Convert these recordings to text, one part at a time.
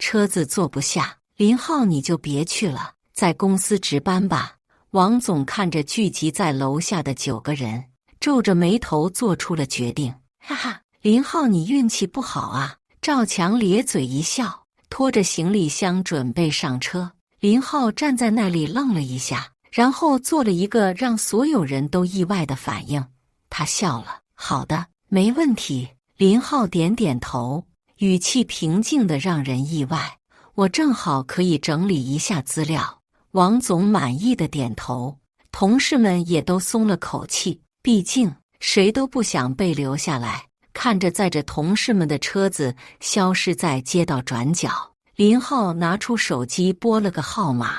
车子坐不下，林浩你就别去了，在公司值班吧。王总看着聚集在楼下的9个人，皱着眉头做出了决定。哈哈，林浩你运气不好啊。赵强咧嘴一笑，拖着行李箱准备上车。林浩站在那里愣了一下，然后做了一个让所有人都意外的反应，他笑了。好的，没问题。林浩点点头，语气平静的让人意外。我正好可以整理一下资料。王总满意的点头，同事们也都松了口气，毕竟谁都不想被留下来。看着载着同事们的车子消失在街道转角，林浩拿出手机拨了个号码。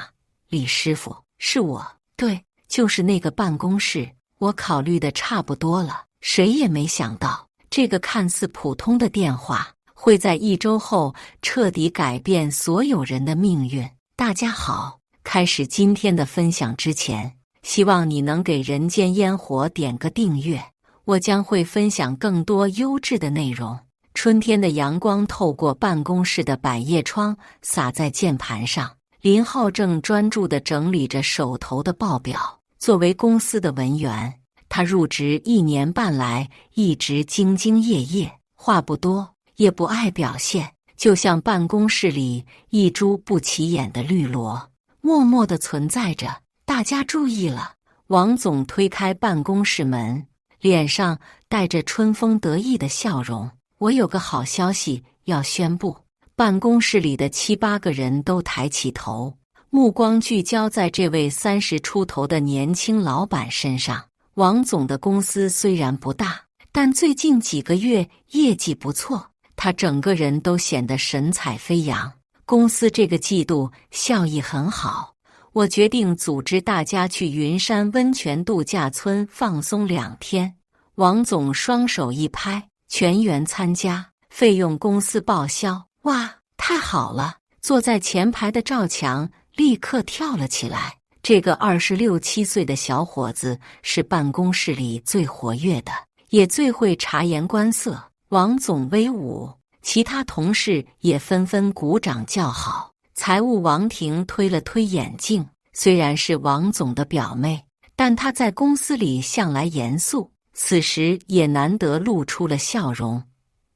李师傅，是我。对，就是那个办公室，我考虑的差不多了。谁也没想到，这个看似普通的电话会在1周后彻底改变所有人的命运。大家好，开始今天的分享之前，希望你能给人间烟火点个订阅，我将会分享更多优质的内容。春天的阳光透过办公室的百叶窗洒在键盘上，林浩正专注地整理着手头的报表。作为公司的文员，他入职1年半来一直兢兢业业，话不多，也不爱表现，就像办公室里一株不起眼的绿萝，默默地存在着。大家注意了！王总推开办公室门，脸上带着春风得意的笑容。我有个好消息要宣布。办公室里的7、8个人都抬起头，目光聚焦在这位30出头的年轻老板身上。王总的公司虽然不大，但最近几个月业绩不错，他整个人都显得神采飞扬。公司这个季度效益很好，我决定组织大家去云山温泉度假村放松2天。王总双手一拍，全员参加，费用公司报销。哇，太好了！坐在前排的赵强立刻跳了起来。这个26、7岁的小伙子是办公室里最活跃的，也最会察言观色。王总威武，其他同事也纷纷鼓掌叫好。财务王婷推了推眼镜，虽然是王总的表妹，但她在公司里向来严肃，此时也难得露出了笑容。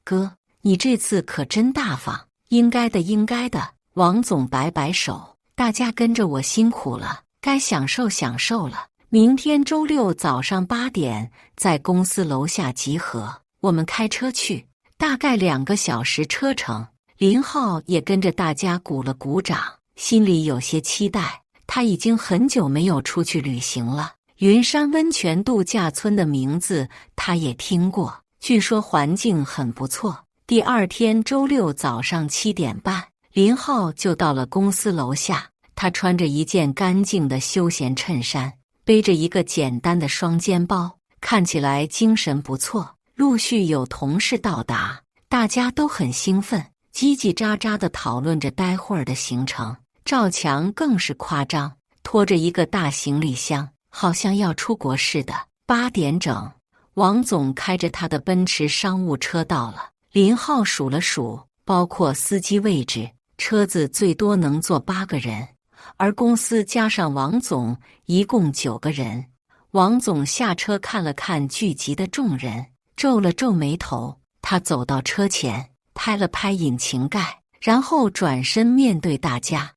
哥，你这次可真大方。应该的，应该的。王总摆摆手，大家跟着我辛苦了，该享受享受了。明天周6早上8点在公司楼下集合，我们开车去，大概2个小时车程。林浩也跟着大家鼓了鼓掌，心里有些期待。他已经很久没有出去旅行了。云山温泉度假村的名字他也听过，据说环境很不错。第2天周6早上7点半，林浩就到了公司楼下。他穿着一件干净的休闲衬衫，背着一个简单的双肩包，看起来精神不错。陆续有同事到达，大家都很兴奋，叽叽喳喳地讨论着待会儿的行程。赵强更是夸张，拖着一个大行李箱，好像要出国似的。8点整，王总开着他的奔驰商务车到了。林浩数了数，包括司机位置，车子最多能坐8个人，而公司加上王总一共9个人。王总下车看了看聚集的众人，皱了皱眉头。他走到车前，拍了拍引擎盖，然后转身面对大家。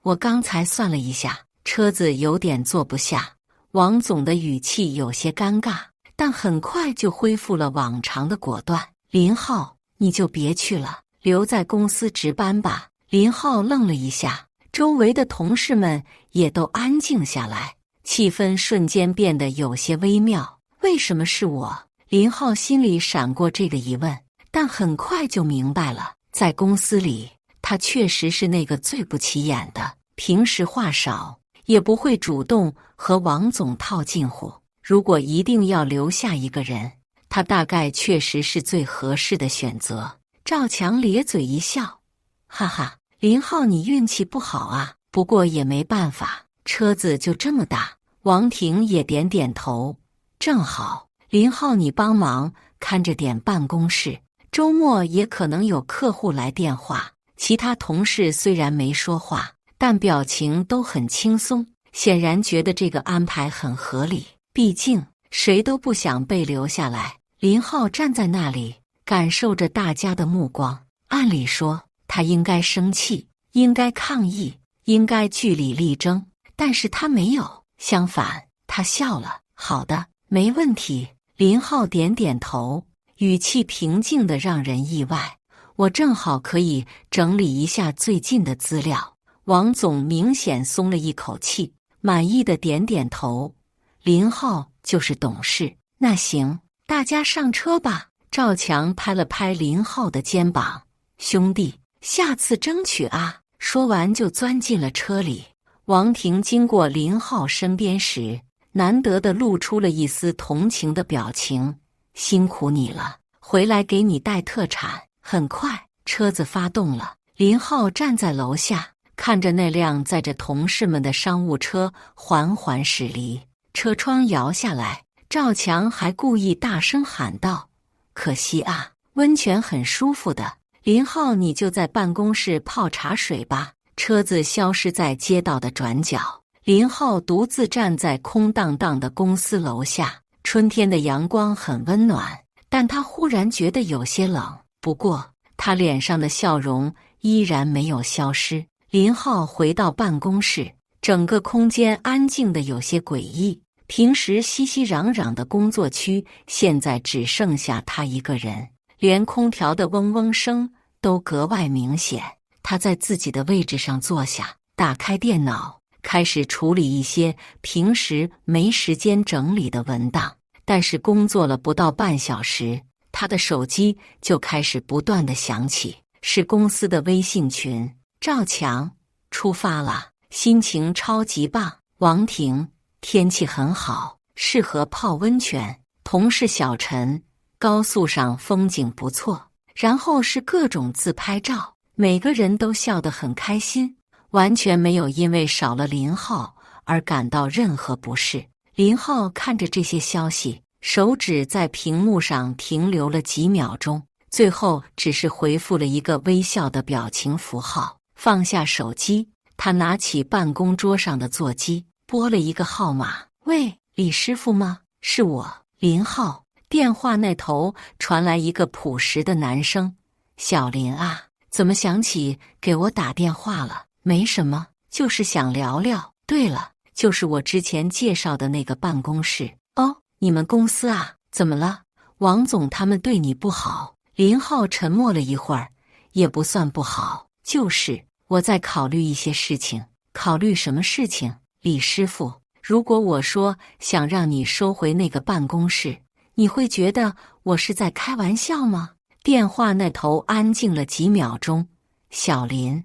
我刚才算了一下，车子有点坐不下。王总的语气有些尴尬，但很快就恢复了往常的果断。林浩，你就别去了，留在公司值班吧。林浩愣了一下，周围的同事们也都安静下来，气氛瞬间变得有些微妙。为什么是我？林浩心里闪过这个疑问，但很快就明白了，在公司里，他确实是那个最不起眼的，平时话少，也不会主动和王总套近乎。如果一定要留下一个人，他大概确实是最合适的选择。赵强咧嘴一笑，哈哈，林浩你运气不好啊，不过也没办法，车子就这么大。王婷也点点头，正好，林浩你帮忙看着点办公室，周末也可能有客户来电话，其他同事虽然没说话，但表情都很轻松，显然觉得这个安排很合理。毕竟谁都不想被留下来。林浩站在那里，感受着大家的目光。按理说，他应该生气，应该抗议，应该据理力争，但是他没有，相反，他笑了。好的，没问题。林浩点点头，语气平静得让人意外。我正好可以整理一下最近的资料。王总明显松了一口气，满意的点点头。林浩就是懂事。那行，大家上车吧。赵强拍了拍林浩的肩膀，兄弟，下次争取啊。说完就钻进了车里。王婷经过林浩身边时，难得的露出了一丝同情的表情。辛苦你了，回来给你带特产。很快，车子发动了。林浩站在楼下，看着那辆载着同事们的商务车缓缓驶离，车窗摇下来。赵强还故意大声喊道：“可惜啊，温泉很舒服的。林浩，你就在办公室泡茶水吧。”车子消失在街道的转角，林浩独自站在空荡荡的公司楼下。春天的阳光很温暖，但他忽然觉得有些冷。不过，他脸上的笑容依然没有消失。林浩回到办公室，整个空间安静的有些诡异。平时熙熙攘攘的工作区，现在只剩下他一个人，连空调的嗡嗡声都格外明显。他在自己的位置上坐下，打开电脑，开始处理一些平时没时间整理的文档。但是工作了不到半小时，他的手机就开始不断的响起，是公司的微信群。赵强，出发了，心情超级棒。王婷，天气很好，适合泡温泉。同事小陈，高速上风景不错。然后是各种自拍照，每个人都笑得很开心，完全没有因为少了林浩而感到任何不适。林浩看着这些消息，手指在屏幕上停留了几秒钟，最后只是回复了一个微笑的表情符号，放下手机。他拿起办公桌上的座机，拨了一个号码。喂，李师傅吗？是我，林浩。电话那头传来一个朴实的男声：小林啊，怎么想起给我打电话了？没什么，就是想聊聊。对了，就是我之前介绍的那个办公室。哦，你们公司啊？怎么了？王总他们对你不好？林浩沉默了一会儿，也不算不好，就是我在考虑一些事情。考虑什么事情？李师傅，如果我说想让你收回那个办公室，你会觉得我是在开玩笑吗？电话那头安静了几秒钟。小林，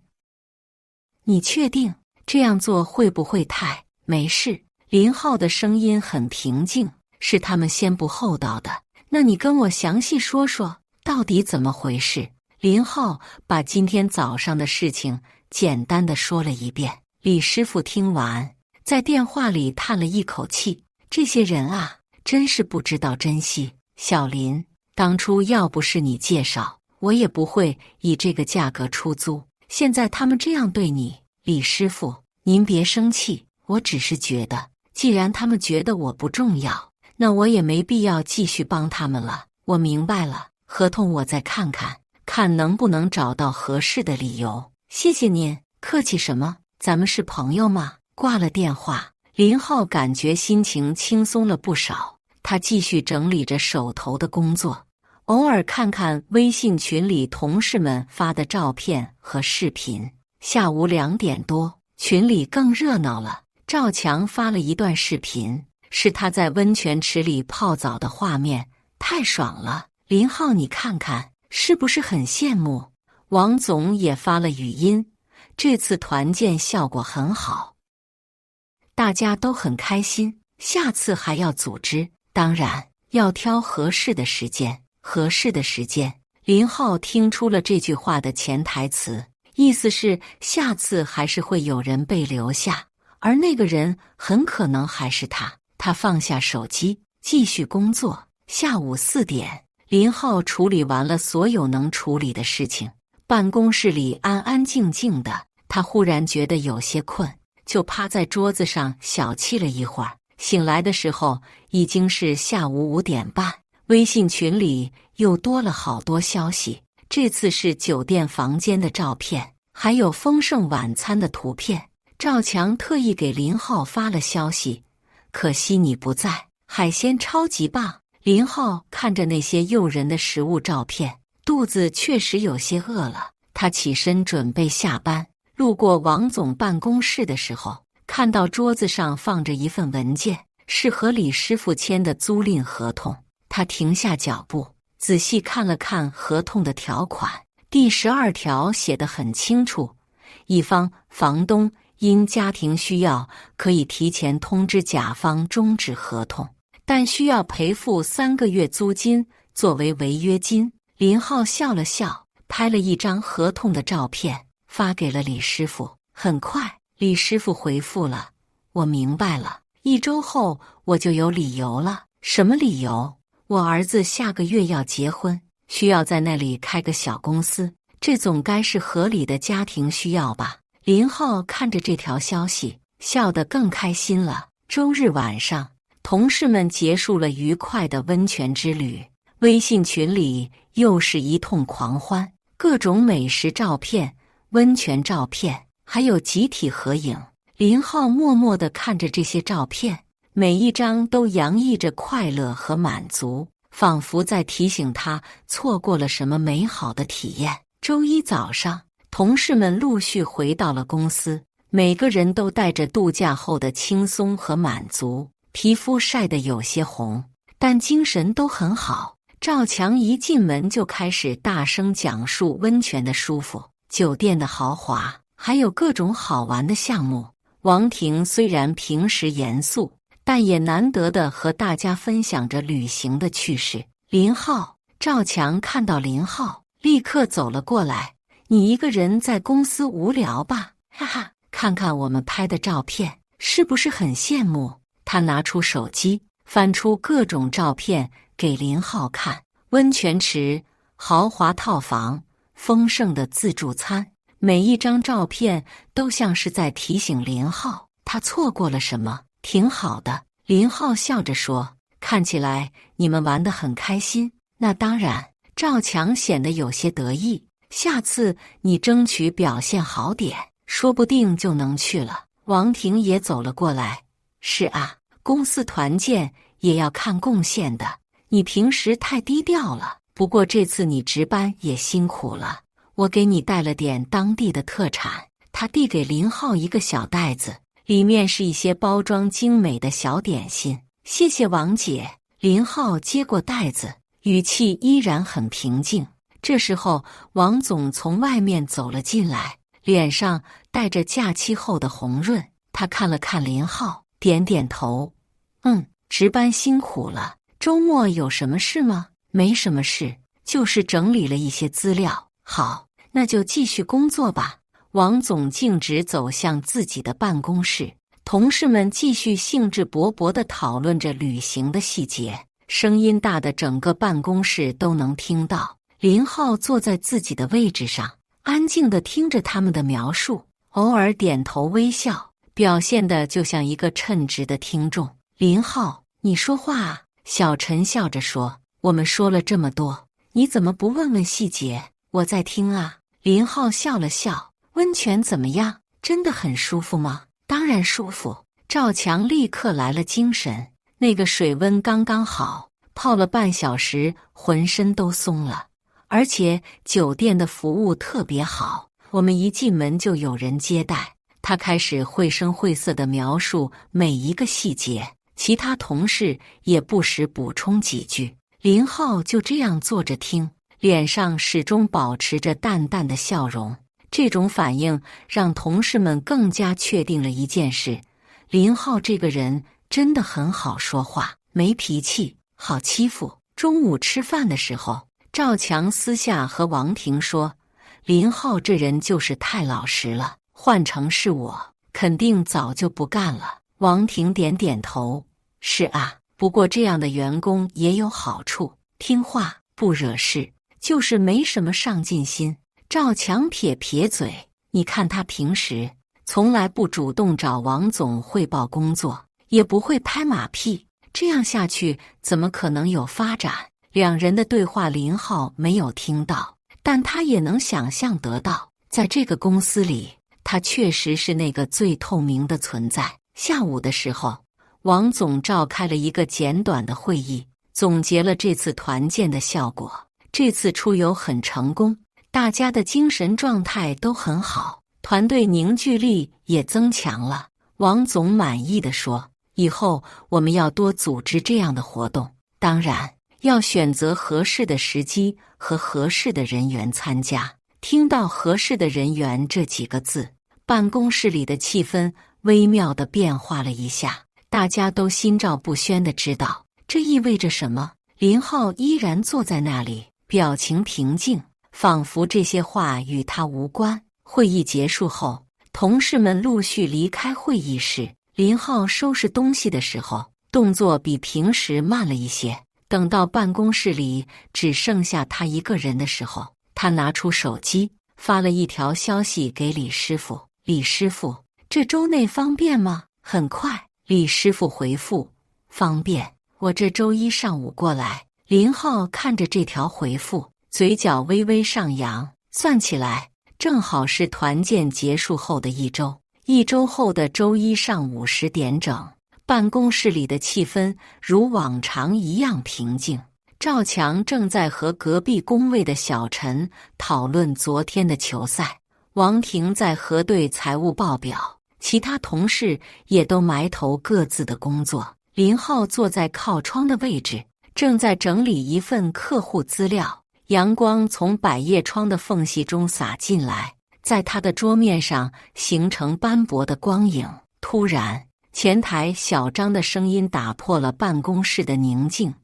你确定这样做会不会太……没事。林浩的声音很平静，是他们先不后到的。那你跟我详细说说，到底怎么回事？林浩把今天早上的事情简单的说了一遍。李师傅听完，在电话里叹了一口气：这些人啊，真是不知道珍惜。小林，当初要不是你介绍，我也不会以这个价格出租。现在他们这样对你，李师傅，您别生气，我只是觉得，既然他们觉得我不重要，那我也没必要继续帮他们了。我明白了，合同我再看看，看能不能找到合适的理由。谢谢您。客气什么？咱们是朋友吗？挂了电话，林浩感觉心情轻松了不少。他继续整理着手头的工作，偶尔看看微信群里同事们发的照片和视频。下午2点多，群里更热闹了。赵强发了一段视频，是他在温泉池里泡澡的画面，太爽了。林浩，你看看，是不是很羡慕？王总也发了语音，这次团建效果很好，大家都很开心，下次还要组织，当然要挑合适的时间。合适的时间，林浩听出了这句话的潜台词，意思是下次还是会有人被留下，而那个人很可能还是他。他放下手机，继续工作。下午4点，林浩处理完了所有能处理的事情，办公室里安安静静的，他忽然觉得有些困，就趴在桌子上小憩了一会儿。醒来的时候已经是下午5点半，微信群里又多了好多消息，这次是酒店房间的照片，还有丰盛晚餐的图片。赵强特意给林浩发了消息，可惜你不在，海鲜超级棒。林浩看着那些诱人的食物照片，肚子确实有些饿了。他起身准备下班，路过王总办公室的时候，看到桌子上放着一份文件，是和李师傅签的租赁合同。他停下脚步，仔细看了看合同的条款。第12条写得很清楚，一方房东因家庭需要，可以提前通知甲方终止合同，但需要赔付3个月租金作为违约金。林浩笑了笑，拍了一张合同的照片发给了李师傅。很快，李师傅回复了：我明白了，1周后我就有理由了。什么理由？我儿子下个月要结婚，需要在那里开个小公司，这总该是合理的家庭需要吧。林浩看着这条消息，笑得更开心了。周日晚上，同事们结束了愉快的温泉之旅，微信群里又是一通狂欢，各种美食照片、温泉照片，还有集体合影。林浩默默地看着这些照片，每一张都洋溢着快乐和满足，仿佛在提醒他错过了什么美好的体验。周一早上，同事们陆续回到了公司，每个人都带着度假后的轻松和满足，皮肤晒得有些红，但精神都很好。赵强一进门就开始大声讲述温泉的舒服、酒店的豪华，还有各种好玩的项目。王婷虽然平时严肃，但也难得的和大家分享着旅行的趣事。赵强看到林浩，立刻走了过来。你一个人在公司无聊吧？哈哈，看看我们拍的照片，是不是很羡慕？他拿出手机，翻出各种照片给林浩看。温泉池、豪华套房、丰盛的自助餐，每一张照片都像是在提醒林浩，他错过了什么。挺好的，林浩笑着说，看起来你们玩得很开心。那当然，赵强显得有些得意。下次你争取表现好点，说不定就能去了。王婷也走了过来。是啊，公司团建也要看贡献的，你平时太低调了。不过这次你值班也辛苦了，我给你带了点当地的特产。他递给林浩一个小袋子，里面是一些包装精美的小点心。谢谢王姐。林浩接过袋子，语气依然很平静。这时候，王总从外面走了进来，脸上带着假期后的红润。他看了看林浩，点点头：值班辛苦了。周末有什么事吗？没什么事，就是整理了一些资料。好，那就继续工作吧。王总径直走向自己的办公室，同事们继续兴致勃勃地讨论着旅行的细节，声音大的整个办公室都能听到。林浩坐在自己的位置上，安静地听着他们的描述，偶尔点头微笑，表现得就像一个称职的听众。林浩，你说话啊。小陈笑着说，我们说了这么多，你怎么不问问细节？我在听啊。林浩笑了笑，温泉怎么样？真的很舒服吗？当然舒服。赵强立刻来了精神，那个水温刚刚好，泡了半小时，浑身都松了。而且酒店的服务特别好，我们一进门就有人接待。他开始绘声绘色地描述每一个细节，其他同事也不时补充几句。林浩就这样坐着听，脸上始终保持着淡淡的笑容。这种反应让同事们更加确定了一件事：林浩这个人真的很好说话，没脾气，好欺负。中午吃饭的时候，赵强私下和王婷说，林浩这人就是太老实了，换成是我，肯定早就不干了。王婷点点头，是啊，不过这样的员工也有好处，听话，不惹事，就是没什么上进心。赵强撇撇嘴，你看他平时从来不主动找王总汇报工作，也不会拍马屁，这样下去怎么可能有发展？两人的对话林浩没有听到，但他也能想象得到，在这个公司里，他确实是那个最透明的存在。下午的时候，王总召开了一个简短的会议，总结了这次团建的效果。这次出游很成功，大家的精神状态都很好，团队凝聚力也增强了。王总满意地说，以后我们要多组织这样的活动，当然要选择合适的时机和合适的人员参加。听到合适的人员这几个字，办公室里的气氛微妙地变化了一下，大家都心照不宣地知道这意味着什么。林浩依然坐在那里，表情平静，仿佛这些话与他无关。会议结束后，同事们陆续离开会议室。林浩收拾东西的时候，动作比平时慢了一些。等到办公室里只剩下他一个人的时候，他拿出手机，发了一条消息给李师傅。李师傅，这周内方便吗？很快，李师傅回复，方便，我这周一上午过来。林浩看着这条回复，嘴角微微上扬，算起来正好是团建结束后的一周。一周后的周一上午10点整，办公室里的气氛如往常一样平静。赵强正在和隔壁工位的小陈讨论昨天的球赛，王婷在核对财务报表，其他同事也都埋头各自的工作。林浩坐在靠窗的位置，正在整理一份客户资料，阳光从百叶窗的缝隙中洒进来，在他的桌面上形成斑驳的光影。突然，前台小张的声音打破了办公室的宁静，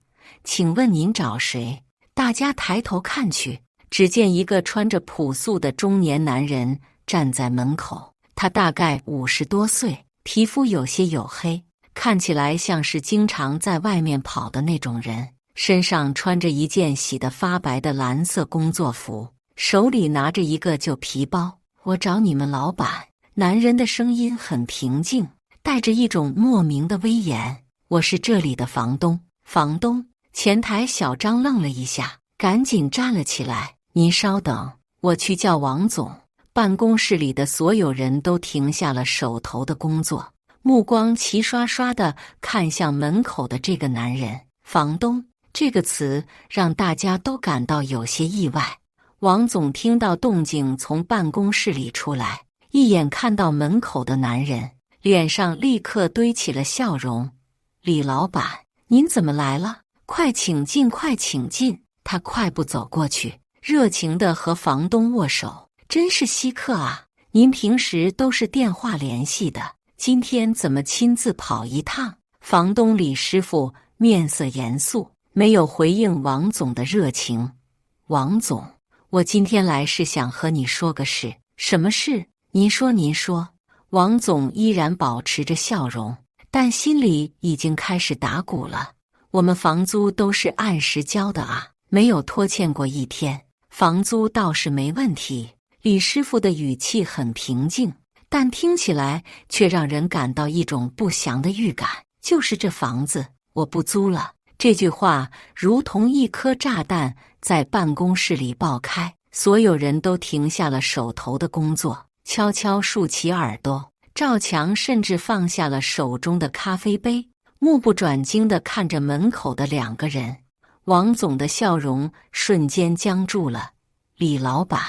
请问您找谁？大家抬头看去，只见一个穿着朴素的中年男人站在门口，他大概50多岁，皮肤有些黝黑，看起来像是经常在外面跑的那种人，身上穿着一件洗得发白的蓝色工作服，手里拿着一个旧皮包。我找你们老板。男人的声音很平静，带着一种莫名的威严。我是这里的房东。房东？前台小张愣了一下，赶紧站了起来。您稍等，我去叫王总。办公室里的所有人都停下了手头的工作，目光齐刷刷地看向门口的这个男人。房东这个词让大家都感到有些意外。王总听到动静从办公室里出来，一眼看到门口的男人，脸上立刻堆起了笑容。李老板，您怎么来了？快请进，快请进。他快步走过去，热情地和房东握手。真是稀客啊，您平时都是电话联系的，今天怎么亲自跑一趟？房东李师傅面色严肃，没有回应王总的热情。王总，我今天来是想和你说个事。什么事？您说，您说。王总依然保持着笑容，但心里已经开始打鼓了。我们房租都是按时交的啊，没有拖欠过一天，房租倒是没问题。李师傅的语气很平静，但听起来却让人感到一种不祥的预感。就是这房子，我不租了。这句话如同一颗炸弹在办公室里爆开，所有人都停下了手头的工作，悄悄竖起耳朵。赵强甚至放下了手中的咖啡杯，目不转睛地看着门口的2个人。王总的笑容瞬间僵住了。李老板，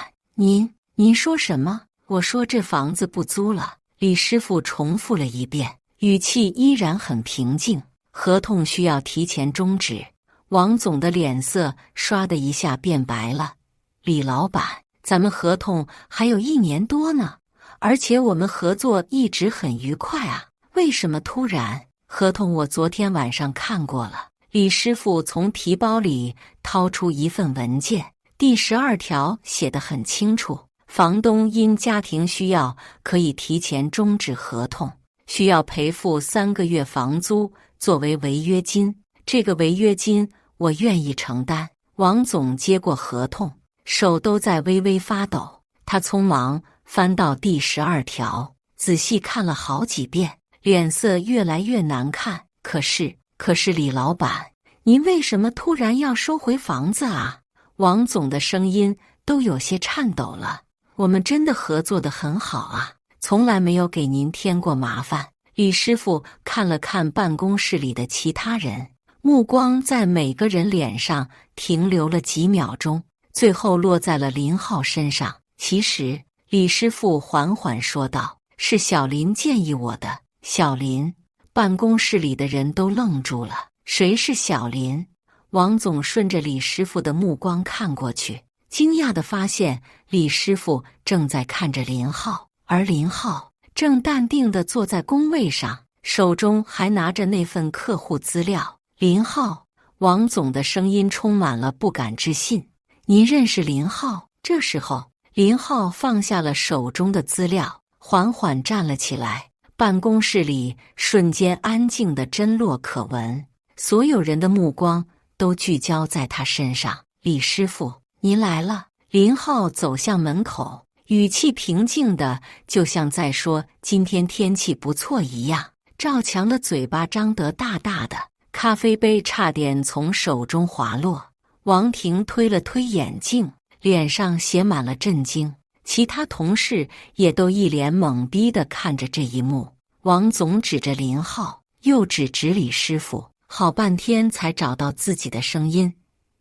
您说什么？我说这房子不租了。李师傅重复了一遍，语气依然很平静。合同需要提前终止。王总的脸色唰的一下变白了。李老板，咱们合同还有1年多呢，而且我们合作一直很愉快啊，为什么突然？合同我昨天晚上看过了。李师傅从皮包里掏出一份文件，第12条写得很清楚，房东因家庭需要可以提前终止合同，需要赔付3个月房租作为违约金，这个违约金我愿意承担。王总接过合同，手都在微微发抖。他匆忙翻到第12条，仔细看了好几遍，脸色越来越难看。可是李老板，您为什么突然要收回房子啊？王总的声音都有些颤抖了。我们真的合作得很好啊，从来没有给您添过麻烦。李师傅看了看办公室里的其他人，目光在每个人脸上停留了几秒钟，最后落在了林浩身上。其实，李师傅缓缓说道，是小林建议我的。小林？办公室里的人都愣住了。谁是小林？王总顺着李师傅的目光看过去，惊讶地发现李师傅正在看着林浩，而林浩正淡定地坐在工位上，手中还拿着那份客户资料。林浩，王总的声音充满了不敢置信。您认识林浩？这时候，林浩放下了手中的资料，缓缓站了起来。办公室里瞬间安静得针落可闻，所有人的目光都聚焦在他身上。李师傅，您来了。林浩走向门口，语气平静的，就像在说今天天气不错一样。赵强的嘴巴张得大大的，咖啡杯差点从手中滑落。王婷推了推眼镜，脸上写满了震惊。其他同事也都一脸懵逼地看着这一幕。王总指着林浩，又指李师傅，好半天才找到自己的声音：“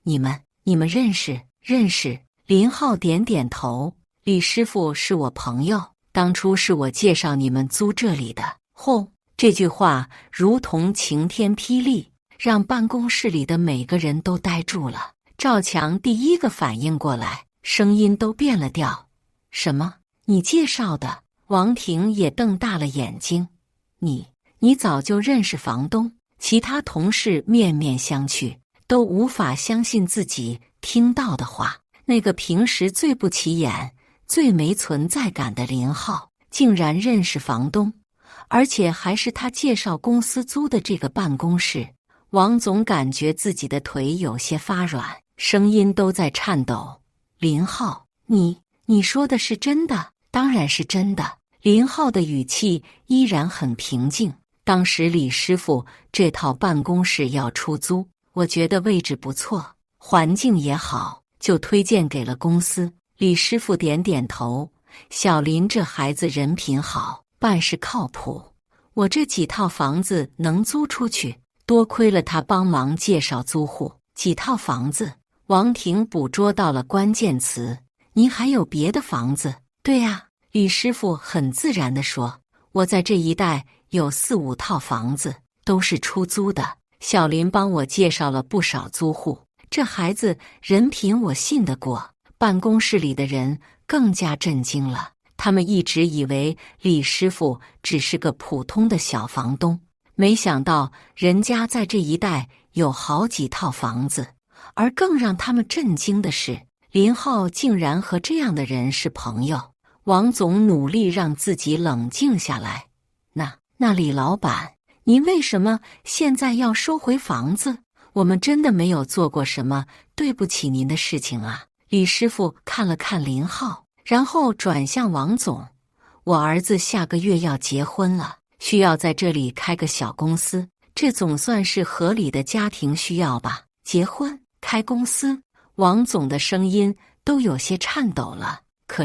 你们认识？”林浩点点头：“李师傅是我朋友，当初是我介绍你们租这里的。”轰！这句话如同晴天霹雳，让办公室里的每个人都呆住了。赵强第一个反应过来，声音都变了调。什么？你介绍的？王婷也瞪大了眼睛。你早就认识房东？其他同事面面相觑，都无法相信自己听到的话。那个平时最不起眼、最没存在感的林浩，竟然认识房东，而且还是他介绍公司租的这个办公室。王总感觉自己的腿有些发软，声音都在颤抖。林浩，你说的是真的？当然是真的。林浩的语气依然很平静。当时李师傅这套办公室要出租，我觉得位置不错，环境也好，就推荐给了公司。李师傅点点头，小林这孩子人品好，办事靠谱，我这几套房子能租出去，多亏了他帮忙介绍租户。几套房子？王婷捕捉到了关键词。您还有别的房子？对呀，李师傅很自然地说，我在这一带有4、5套房子，都是出租的。小林帮我介绍了不少租户，这孩子人品我信得过。办公室里的人更加震惊了，他们一直以为李师傅只是个普通的小房东，没想到人家在这一带有好几套房子。而更让他们震惊的是，林浩竟然和这样的人是朋友。王总努力让自己冷静下来。那李老板，您为什么现在要收回房子？我们真的没有做过什么对不起您的事情啊。李师傅看了看林浩，然后转向王总。我儿子下个月要结婚了，需要在这里开个小公司，这总算是合理的家庭需要吧。结婚？开公司？王总的声音都有些颤抖了。可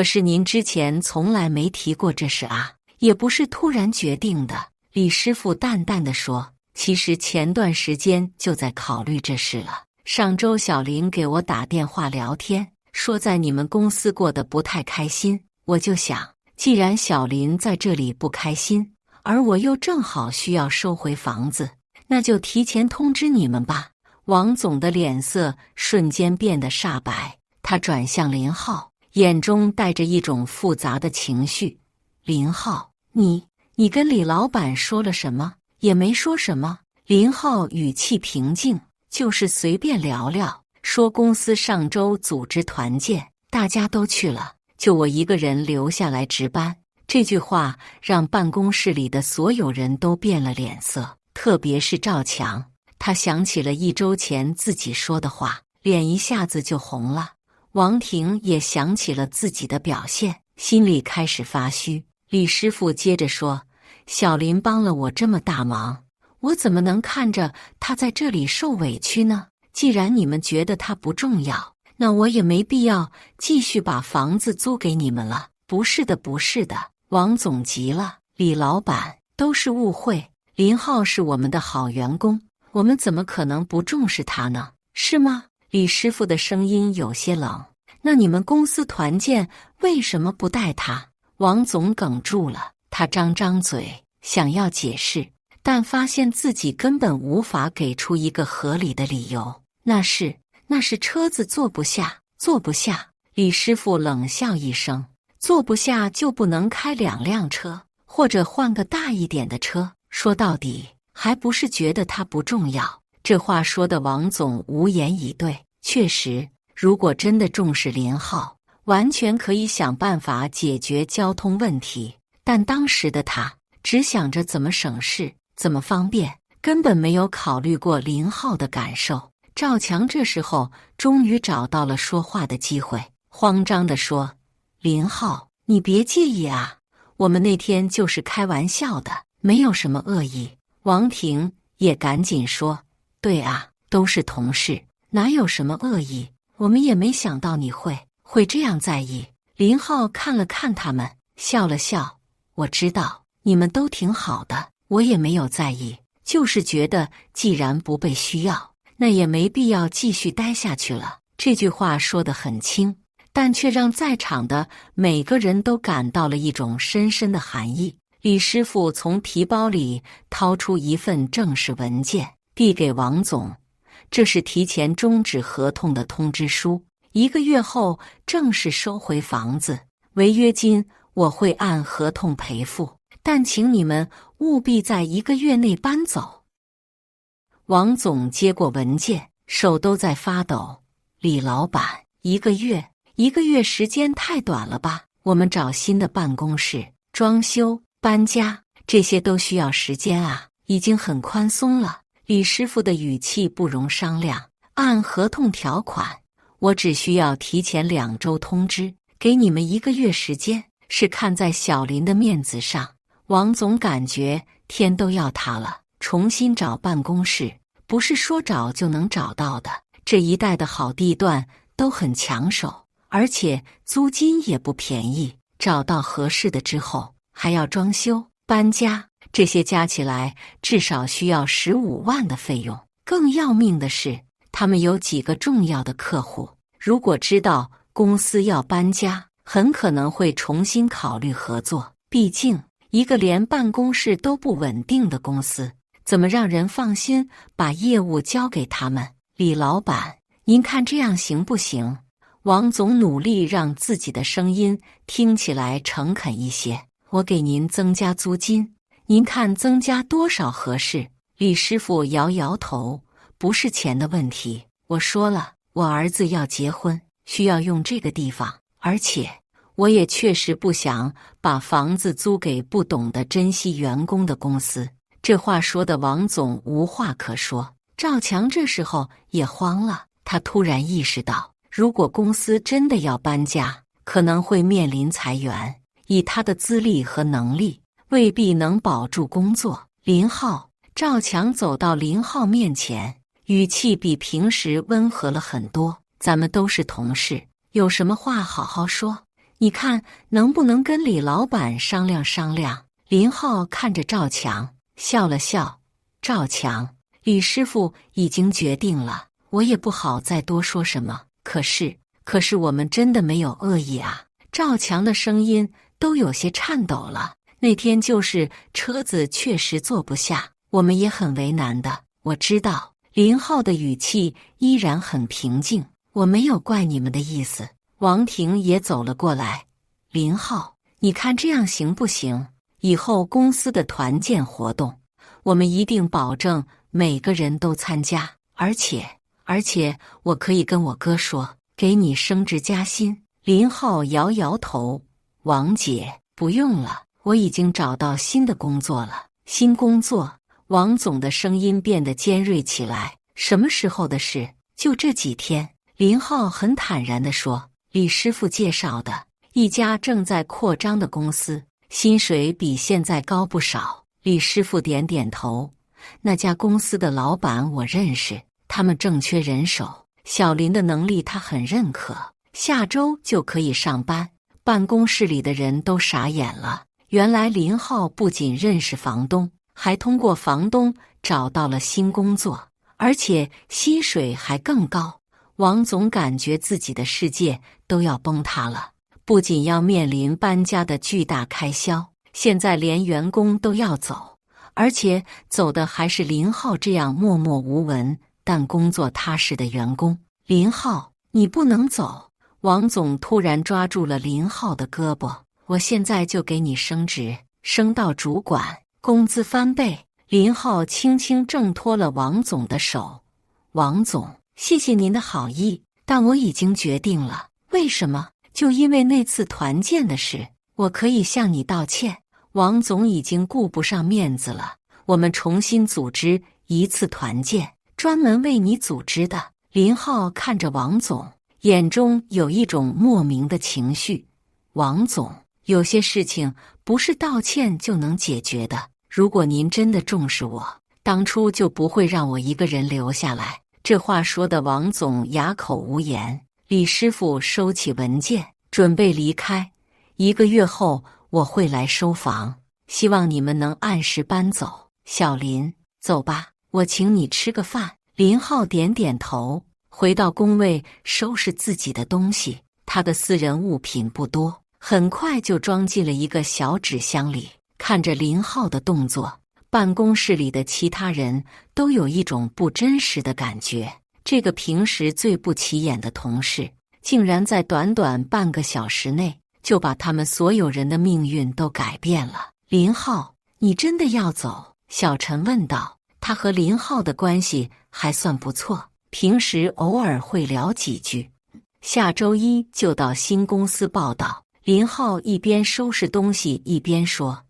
是您之前从来没提过这事啊，也不是突然决定的。李师傅淡淡地说，其实前段时间就在考虑这事了。上周小林给我打电话聊天，说在你们公司过得不太开心，我就想，既然小林在这里不开心，而我又正好需要收回房子，那就提前通知你们吧。王总的脸色瞬间变得煞白，他转向林浩，眼中带着一种复杂的情绪。林浩，你跟李老板说了什么？也没说什么。林浩语气平静，就是随便聊聊，说公司上周组织团建，大家都去了，就我一个人留下来值班。这句话让办公室里的所有人都变了脸色，特别是赵强，他想起了1周前自己说的话，脸一下子就红了。王婷也想起了自己的表现，心里开始发虚。李师傅接着说：“小林帮了我这么大忙，我怎么能看着他在这里受委屈呢？既然你们觉得他不重要，那我也没必要继续把房子租给你们了。”不是的，不是的，王总急了，李老板，都是误会。林浩是我们的好员工，我们怎么可能不重视他呢？是吗？李师傅的声音有些冷。那你们公司团建为什么不带他？王总哽住了，他张张嘴想要解释，但发现自己根本无法给出一个合理的理由。那是车子坐不下，坐不下。李师傅冷笑一声，坐不下就不能开2辆车，或者换个大一点的车。说到底，还不是觉得他不重要。这话说的王总无言以对。确实，如果真的重视林浩，完全可以想办法解决交通问题。但当时的他只想着怎么省事，怎么方便，根本没有考虑过林浩的感受。赵强这时候终于找到了说话的机会，慌张地说：“林浩，你别介意啊，我们那天就是开玩笑的，没有什么恶意。”王婷也赶紧说：“对啊，都是同事，哪有什么恶意？我们也没想到你会这样在意。”林浩看了看他们，笑了笑：“我知道你们都挺好的，我也没有在意，就是觉得既然不被需要，那也没必要继续待下去了。”这句话说得很轻，但却让在场的每个人都感到了一种深深的寒意。李师傅从皮包里掏出一份正式文件，递给王总：“这是提前终止合同的通知书，1个月后正式收回房子，违约金我会按合同赔付，但请你们务必在1个月内搬走。”王总接过文件，手都在发抖。“李老板，1个月时间太短了吧？我们找新的办公室、装修、搬家，这些都需要时间啊，已经很宽松了。”李师傅的语气不容商量。按合同条款，我只需要提前2周通知，给你们1个月时间。是看在小林的面子上，王总感觉天都要塌了。重新找办公室，不是说找就能找到的。这一带的好地段都很抢手，而且租金也不便宜。找到合适的之后，还要装修、搬家，这些加起来至少需要15万的费用。更要命的是，他们有几个重要的客户，如果知道公司要搬家，很可能会重新考虑合作。毕竟，一个连办公室都不稳定的公司，怎么让人放心把业务交给他们？李老板，您看这样行不行？王总努力让自己的声音听起来诚恳一些。我给您增加租金，您看增加多少合适？李师傅摇摇头，不是钱的问题。我说了，我儿子要结婚，需要用这个地方，而且我也确实不想把房子租给不懂得珍惜员工的公司。这话说的王总无话可说。赵强这时候也慌了，他突然意识到，如果公司真的要搬家，可能会面临裁员。以他的资历和能力，未必能保住工作。林浩，赵强走到林浩面前，语气比平时温和了很多。咱们都是同事，有什么话好好说，你看能不能跟李老板商量商量？林浩看着赵强，笑了笑。赵强，李师傅已经决定了，我也不好再多说什么。可是我们真的没有恶意啊。赵强的声音都有些颤抖了。那天就是车子确实坐不下，我们也很为难的。我知道。林浩的语气依然很平静，我没有怪你们的意思。王婷也走了过来。林浩，你看这样行不行？以后公司的团建活动，我们一定保证每个人都参加，而且我可以跟我哥说，给你升职加薪。林浩摇摇头，王姐，不用了，我已经找到新的工作了。新工作？王总的声音变得尖锐起来。什么时候的事？就这几天。林浩很坦然地说：“李师傅介绍的一家正在扩张的公司，薪水比现在高不少。”李师傅点点头：“那家公司的老板我认识，他们正缺人手，小林的能力他很认可，下周就可以上班。”办公室里的人都傻眼了，原来林浩不仅认识房东，还通过房东找到了新工作，而且薪水还更高。王总感觉自己的世界都要崩塌了，不仅要面临搬家的巨大开销，现在连员工都要走，而且走的还是林浩这样默默无闻但工作踏实的员工。林浩，你不能走！王总突然抓住了林浩的胳膊：“我现在就给你升职，升到主管，工资翻倍。”林浩轻轻挣脱了王总的手：“王总，谢谢您的好意，但我已经决定了。”“为什么？”“就因为那次团建的事，我可以向你道歉。王总已经顾不上面子了，我们重新组织一次团建，专门为你组织的。”林浩看着王总，眼中有一种莫名的情绪。“王总，有些事情不是道歉就能解决的。如果您真的重视我，当初就不会让我一个人留下来。”这话说的王总哑口无言。李师傅收起文件，准备离开。1个月后我会来收房，希望你们能按时搬走。小林，走吧，我请你吃个饭。林浩点点头，回到工位收拾自己的东西。他的私人物品不多，很快就装进了一个小纸箱里。看着林浩的动作，办公室里的其他人都有一种不真实的感觉。这个平时最不起眼的同事，竟然在短短半个小时内就把他们所有人的命运都改变了。“林浩，你真的要走？”小陈问道。他和林浩的关系还算不错，平时偶尔会聊几句。下周1就到新公司报道。林浩一边收拾东西一边说：“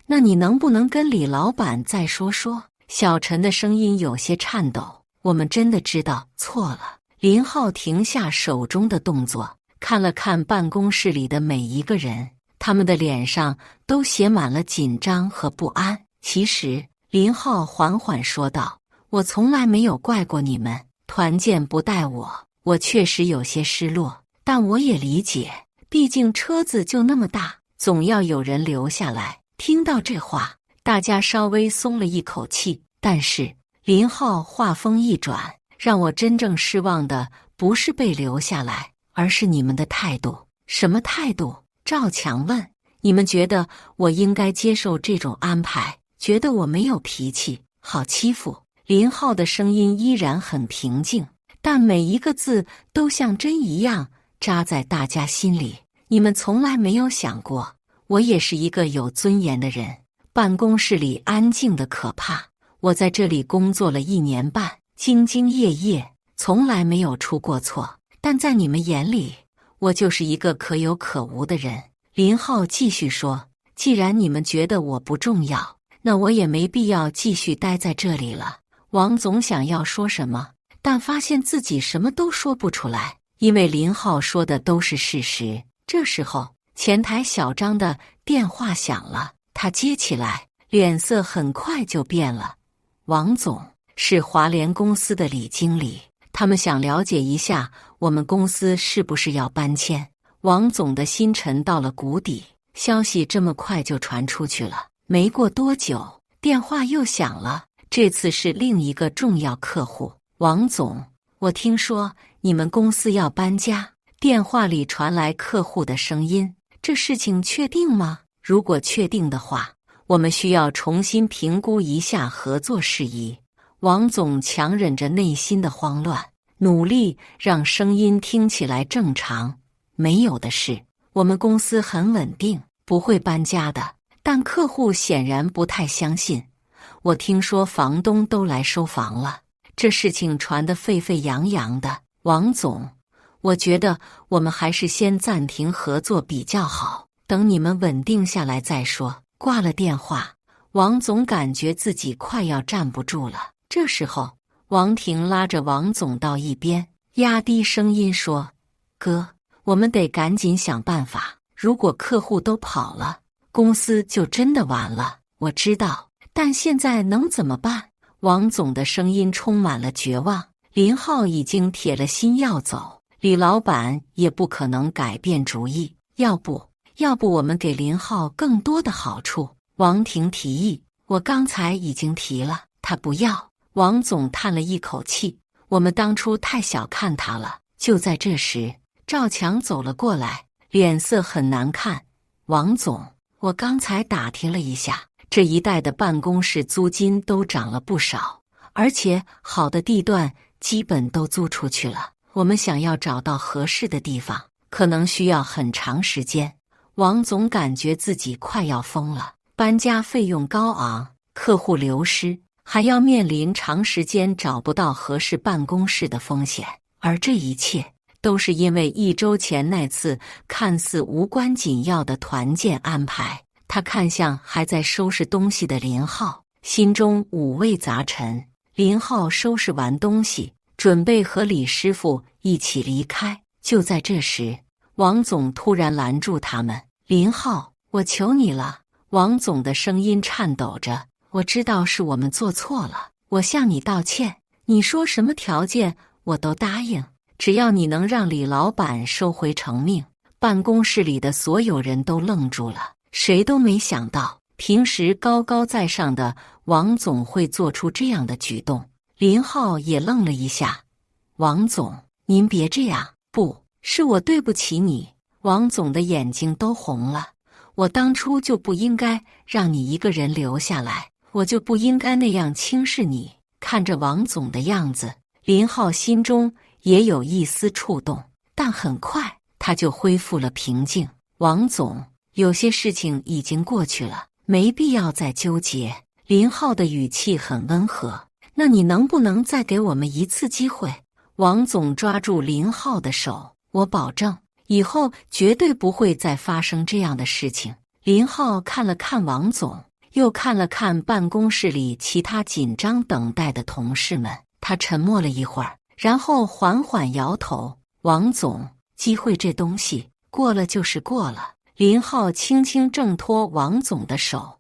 那你能不能跟李老板再说说？”小陈的声音有些颤抖：“我们真的知道错了。”林浩停下手中的动作，看了看办公室里的每一个人，他们的脸上都写满了紧张和不安。“其实，”林浩缓缓说道，“我从来没有怪过你们，团建不带我确实有些失落，但我也理解，毕竟车子就那么大，总要有人留下来。”听到这话，大家稍微松了一口气。但是林浩话锋一转：“让我真正失望的不是被留下来，而是你们的态度。”“什么态度？”赵强问。“你们觉得我应该接受这种安排？觉得我没有脾气，好欺负？”林浩的声音依然很平静，但每一个字都像针一样扎在大家心里。“你们从来没有想过，我也是一个有尊严的人。”办公室里安静的可怕。我在这里工作了1年半，兢兢业业，从来没有出过错。但在你们眼里，我就是一个可有可无的人。林浩继续说：“既然你们觉得我不重要，那我也没必要继续待在这里了。”王总想要说什么，但发现自己什么都说不出来，因为林浩说的都是事实。这时候，前台小张的电话响了，他接起来，脸色很快就变了。“王总，是华联公司的李经理，他们想了解一下我们公司是不是要搬迁。”王总的心沉到了谷底，消息这么快就传出去了。没过多久，电话又响了，这次是另一个重要客户。“王总，我听说你们公司要搬家。”电话里传来客户的声音：“这事情确定吗？如果确定的话，我们需要重新评估一下合作事宜。”王总强忍着内心的慌乱，努力让声音听起来正常。“没有的事，我们公司很稳定，不会搬家的。”但客户显然不太相信。“我听说房东都来收房了，这事情传得沸沸扬扬的。王总，我觉得我们还是先暂停合作比较好，等你们稳定下来再说。”挂了电话，王总感觉自己快要站不住了。这时候，王婷拉着王总到一边：“压低声音说：“哥，我们得赶紧想办法，如果客户都跑了，公司就真的完了。我知道，但现在能怎么办？”王总的声音充满了绝望。林浩已经铁了心要走，李老板也不可能改变主意。要不我们给林浩更多的好处？王婷提议。我刚才已经提了，他不要。王总叹了一口气，我们当初太小看他了。就在这时，赵强走了过来，脸色很难看。王总，我刚才打听了一下，这一带的办公室租金都涨了不少，而且好的地段基本都租出去了。我们想要找到合适的地方，可能需要很长时间。王总感觉自己快要疯了，搬家费用高昂，客户流失，还要面临长时间找不到合适办公室的风险。而这一切都是因为1周前那次看似无关紧要的团建安排。他看向还在收拾东西的林浩，心中五味杂陈。林浩收拾完东西，准备和李师傅一起离开。就在这时，王总突然拦住他们：“林浩，我求你了。”王总的声音颤抖着：“我知道是我们做错了，我向你道歉。你说什么条件我都答应，只要你能让李老板收回成命。”办公室里的所有人都愣住了，谁都没想到平时高高在上的王总会做出这样的举动。林浩也愣了一下：“王总，您别这样。”“不是我对不起你。”王总的眼睛都红了。“我当初就不应该让你一个人留下来，我就不应该那样轻视你。”看着王总的样子，林浩心中也有一丝触动，但很快他就恢复了平静。“王总，有些事情已经过去了，没必要再纠结。”林浩的语气很温和。“那你能不能再给我们一次机会？”王总抓住林浩的手：“我保证，以后绝对不会再发生这样的事情。”林浩看了看王总，又看了看办公室里其他紧张等待的同事们，他沉默了一会儿，然后缓缓摇头：“王总，机会这东西过了就是过了。”林浩轻轻挣脱王总的手，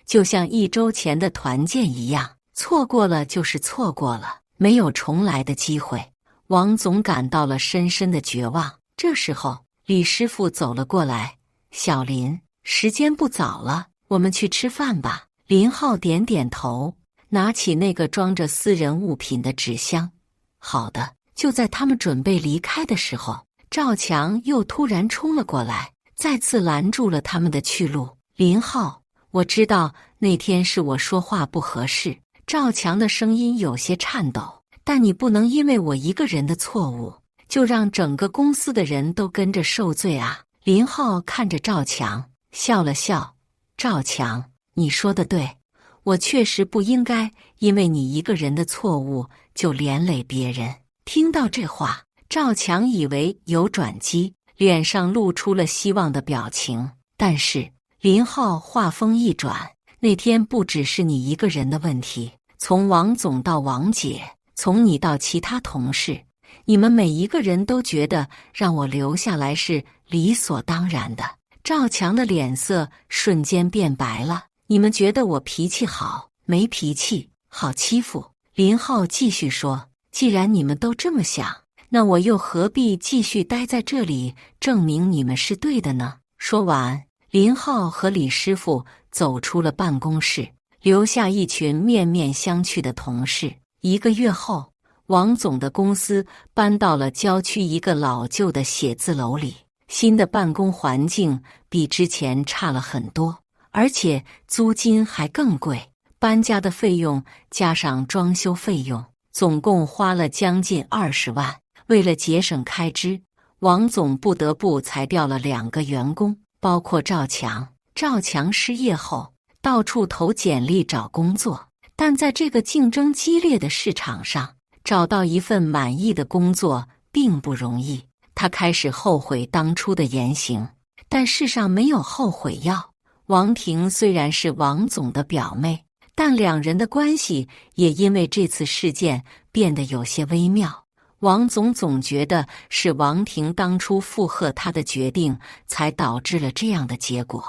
就像1周前的团建一样，错过了就是错过了，没有重来的机会。王总感到了深深的绝望。这时候，李师傅走了过来：“小林，时间不早了，我们去吃饭吧。”林浩点点头，拿起那个装着私人物品的纸箱。“好的。”就在他们准备离开的时候，赵强又突然冲了过来，再次拦住了他们的去路。“林浩，我知道那天是我说话不合适。”赵强的声音有些颤抖，“但你不能因为我一个人的错误，就让整个公司的人都跟着受罪啊！”林浩看着赵强，笑了笑：“赵强，你说的对，我确实不应该因为你一个人的错误就连累别人。”听到这话，赵强以为有转机，脸上露出了希望的表情。但是林浩话锋一转：“那天不只是你一个人的问题，从王总到王姐，从你到其他同事，你们每一个人都觉得让我留下来是理所当然的。”赵强的脸色瞬间变白了：“你们觉得我脾气好，没脾气，好欺负？”林浩继续说：“既然你们都这么想，那我又何必继续待在这里证明你们是对的呢？”说完，林浩和李师傅走出了办公室，留下一群面面相觑的同事。1个月后，王总的公司搬到了郊区一个老旧的写字楼里，新的办公环境比之前差了很多，而且租金还更贵。搬家的费用加上装修费用，总共花了将近20万。为了节省开支，王总不得不裁掉了2个员工，包括赵强。赵强失业后，到处投简历找工作，但在这个竞争激烈的市场上，找到一份满意的工作并不容易。他开始后悔当初的言行，但世上没有后悔药。王婷虽然是王总的表妹，但2人的关系也因为这次事件变得有些微妙。王总觉得是王婷当初附和他的决定，才导致了这样的结果，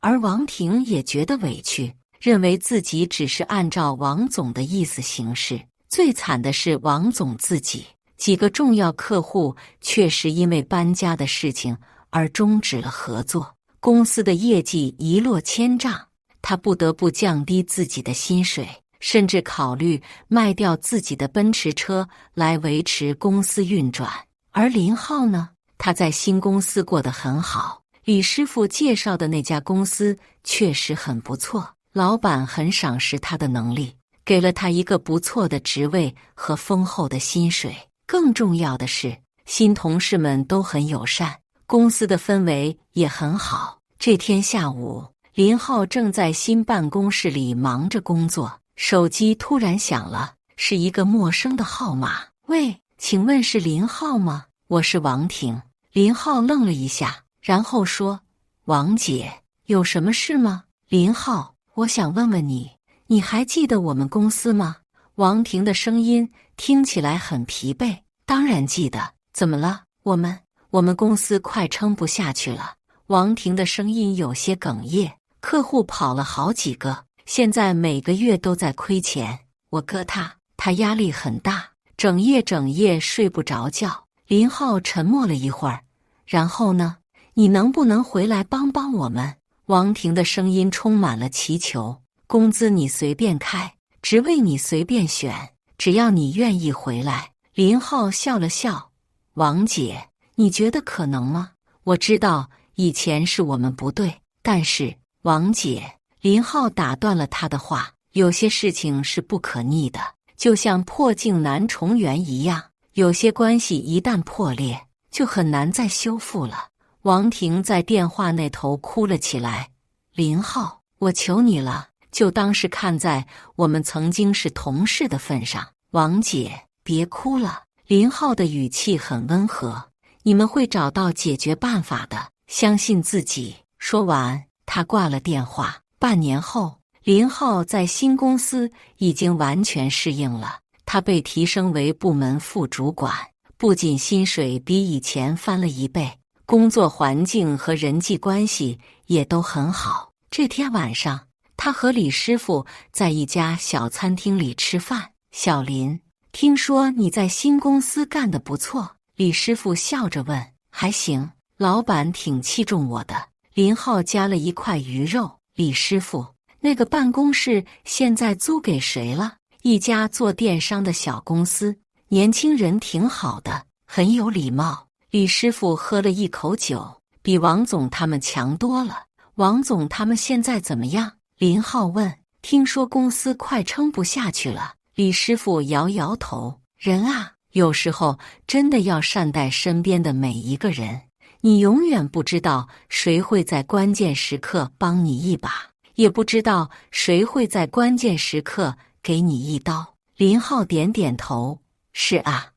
而王婷也觉得委屈，认为自己只是按照王总的意思行事。最惨的是王总自己，几个重要客户确实因为搬家的事情而终止了合作，公司的业绩一落千丈，他不得不降低自己的薪水，甚至考虑卖掉自己的奔驰车来维持公司运转。而林浩呢，他在新公司过得很好，李师傅介绍的那家公司确实很不错，老板很赏识他的能力，给了他一个不错的职位和丰厚的薪水。更重要的是，新同事们都很友善，公司的氛围也很好。这天下午，林浩正在新办公室里忙着工作，手机突然响了，是一个陌生的号码。喂，请问是林浩吗？我是王婷。林浩愣了一下，然后说：王姐，有什么事吗？林浩，我想问问你，你还记得我们公司吗？王婷的声音听起来很疲惫。当然记得，怎么了？我们公司快撑不下去了。王婷的声音有些哽咽，客户跑了好几个，现在每个月都在亏钱。我哥他压力很大，整夜睡不着觉。林浩沉默了一会儿，然后呢？你能不能回来帮帮我们？王婷的声音充满了祈求。工资你随便开，职位你随便选，只要你愿意回来。林浩笑了笑，王姐，你觉得可能吗？我知道以前是我们不对，但是王姐，林浩打断了他的话，有些事情是不可逆的，就像破镜难重圆一样，有些关系一旦破裂，就很难再修复了。王婷在电话那头哭了起来。林浩，我求你了，就当是看在我们曾经是同事的份上。王姐，别哭了。林浩的语气很温和，你们会找到解决办法的，相信自己。说完，他挂了电话。半年后，林浩在新公司已经完全适应了，他被提升为部门副主管，不仅薪水比以前翻了1倍，工作环境和人际关系也都很好。这天晚上，他和李师傅在一家小餐厅里吃饭。小林，听说你在新公司干得不错。李师傅笑着问。还行，老板挺器重我的。林浩夹了一块鱼肉。李师傅，那个办公室现在租给谁了？一家做电商的小公司，年轻人挺好的，很有礼貌。李师傅喝了一口酒，比王总他们强多了。王总他们现在怎么样？林浩问。听说公司快撑不下去了。李师傅摇摇头。人啊，有时候真的要善待身边的每一个人，你永远不知道谁会在关键时刻帮你一把，也不知道谁会在关键时刻给你一刀。林浩点点头。是啊，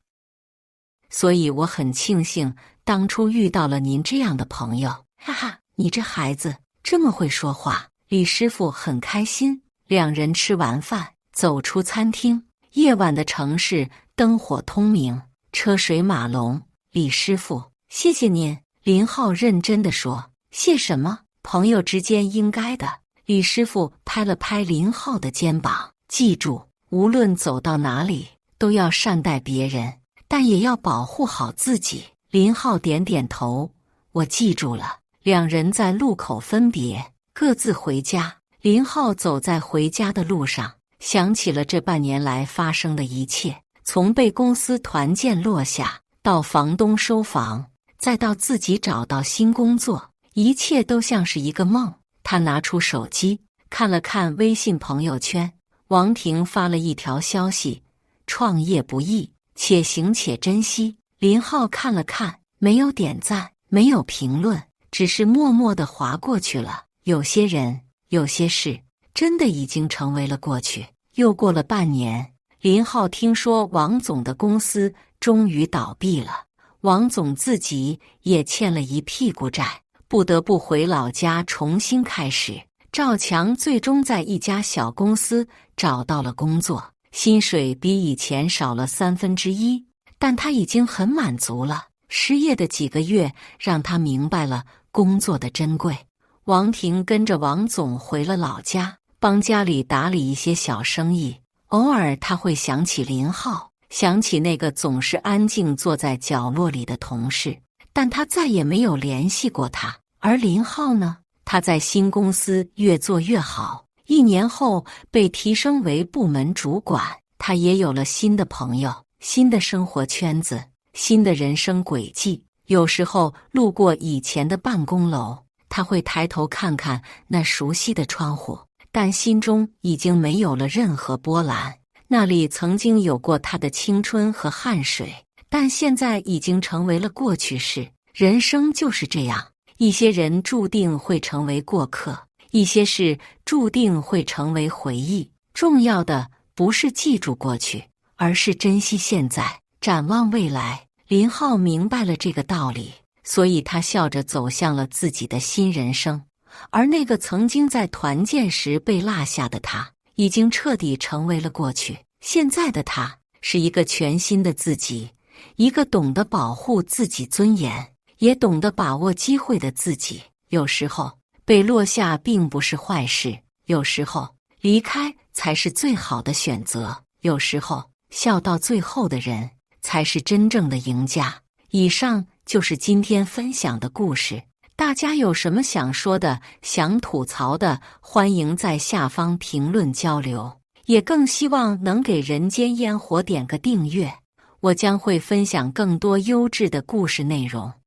所以我很庆幸当初遇到了您这样的朋友。哈哈，你这孩子这么会说话。李师傅很开心。两人吃完饭，走出餐厅。夜晚的城市灯火通明，车水马龙。李师傅，谢谢您。林浩认真地说。谢什么？朋友之间应该的。李师傅拍了拍林浩的肩膀。记住，无论走到哪里，都要善待别人，但也要保护好自己。林浩点点头。我记住了。两人在路口分别，各自回家。林浩走在回家的路上，想起了这半年来发生的一切，从被公司团建落下，到房东收房，再到自己找到新工作，一切都像是一个梦。他拿出手机，看了看微信朋友圈，王婷发了一条消息：创业不易，且行且珍惜。林浩看了看，没有点赞，没有评论，只是默默地划过去了。有些人，有些事，真的已经成为了过去。又过了半年，林浩听说王总的公司终于倒闭了，王总自己也欠了一屁股债，不得不回老家重新开始。赵强最终在一家小公司找到了工作，薪水比以前少了1/3。但他已经很满足了。失业的几个月让他明白了工作的珍贵。王婷跟着王总回了老家，帮家里打理一些小生意。偶尔他会想起林浩，想起那个总是安静坐在角落里的同事，但他再也没有联系过他。而林浩呢？他在新公司越做越好，1年后被提升为部门主管。他也有了新的朋友，新的生活圈子，新的人生轨迹。有时候路过以前的办公楼，他会抬头看看那熟悉的窗户，但心中已经没有了任何波澜。那里曾经有过他的青春和汗水，但现在已经成为了过去式。人生就是这样，一些人注定会成为过客，一些事注定会成为回忆。重要的不是记住过去，而是珍惜现在，展望未来。林浩明白了这个道理，所以他笑着走向了自己的新人生。而那个曾经在团建时被落下的他，已经彻底成为了过去。现在的他是一个全新的自己，一个懂得保护自己尊严，也懂得把握机会的自己。有时候被落下并不是坏事，有时候离开才是最好的选择，有时候笑到最后的人才是真正的赢家。以上就是今天分享的故事，大家有什么想说的、想吐槽的，欢迎在下方评论交流。也更希望能给人间烟火点个订阅，我将会分享更多优质的故事内容。